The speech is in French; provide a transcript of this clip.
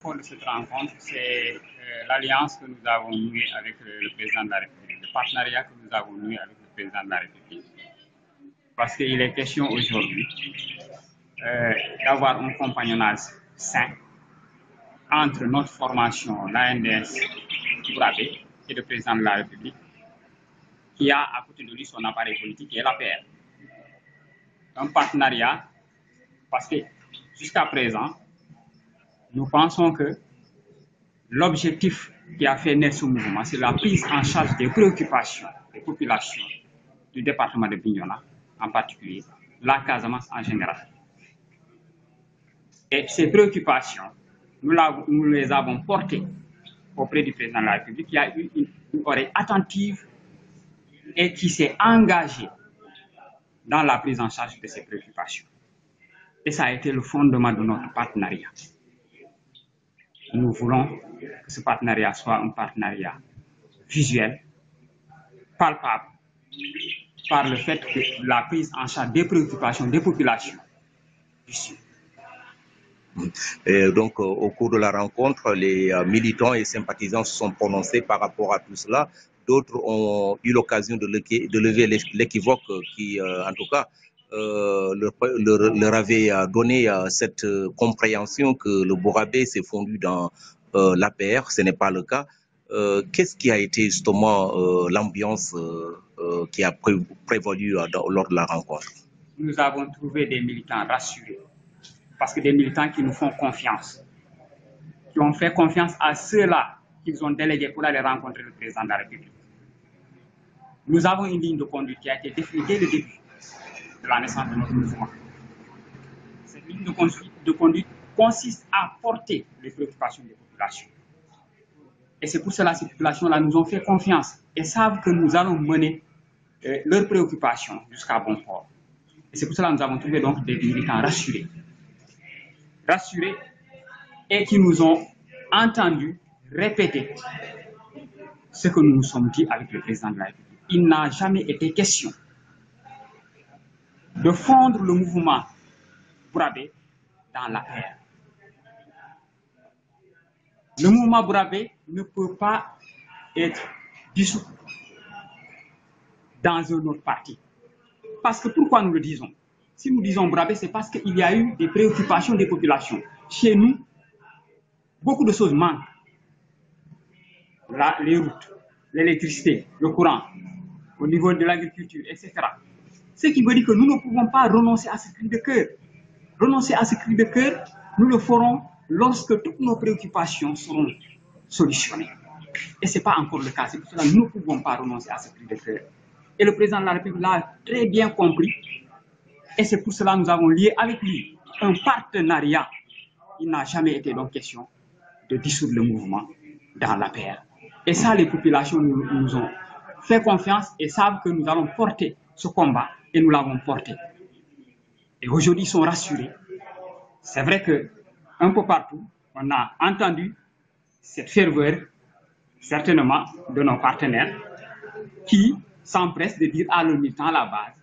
fond de cette rencontre, c'est l'alliance que nous avons nouée avec le président de la République, le partenariat que nous avons noué avec le président de la République. Parce qu'il est question aujourd'hui d'avoir un compagnonnage sain entre notre formation, l'ANDS Bourabé, et le président de la République, qui a à côté de lui son appareil politique, qui est l'APR. Un partenariat, parce que jusqu'à présent, nous pensons que l'objectif qui a fait naître ce mouvement, c'est la prise en charge des préoccupations des populations du département de Bignona, en particulier, la Casamance en général. Et ces préoccupations, nous les avons portées auprès du président de la République, qui a eu une oreille attentive et qui s'est engagé dans la prise en charge de ces préoccupations. Et ça a été le fondement de notre partenariat. Nous voulons que ce partenariat soit un partenariat visuel, palpable, par le fait que la prise en charge des préoccupations des populations du Sud. Et donc, au cours de la rencontre, les militants et sympathisants se sont prononcés par rapport à tout cela. D'autres ont eu l'occasion de lever l'équivoque qui, en tout cas, leur avait donné cette compréhension que le Bourabé s'est fondu dans l'APR. Ce n'est pas le cas. Qu'est-ce qui a été justement l'ambiance qui a prévalu lors de la rencontre? Nous avons trouvé des militants rassurés, parce que des militants qui nous font confiance, qui ont fait confiance à ceux-là qu'ils ont délégués pour aller rencontrer le président de la République. Nous avons une ligne de conduite qui a été définie dès le début de la naissance de notre mouvement. Cette ligne de conduite consiste à porter les préoccupations des populations. Et c'est pour cela que ces populations-là nous ont fait confiance et savent que nous allons mener leurs préoccupations jusqu'à bon port. Et c'est pour cela que nous avons trouvé donc des militants rassurés et qui nous ont entendu répéter ce que nous nous sommes dit avec le président de la République. Il n'a jamais été question de fondre le mouvement Bourabé dans l'APR. Le mouvement Bourabé ne peut pas être dissous dans un autre parti. Parce que pourquoi nous le disons? Si nous disons Bourabé, c'est parce qu'il y a eu des préoccupations des populations. Chez nous, beaucoup de choses manquent. Les routes, l'électricité, le courant, au niveau de l'agriculture, etc. Ce qui veut dire que nous ne pouvons pas renoncer à ce cri de cœur. Renoncer à ce cri de cœur, nous le ferons lorsque toutes nos préoccupations seront solutionnées. Et ce n'est pas encore le cas. C'est pour cela que nous ne pouvons pas renoncer à ce cri de cœur. Et le président de la République l'a très bien compris. Et c'est pour cela que nous avons lié avec lui un partenariat. Il n'a jamais été donc question de dissoudre le mouvement dans l'APR. Et ça, les populations nous ont fait confiance et savent que nous allons porter ce combat et nous l'avons porté. Et aujourd'hui, ils sont rassurés. C'est vrai qu'un peu partout, on a entendu cette ferveur, certainement, de nos partenaires qui s'empressent de dire à leurs militants à la base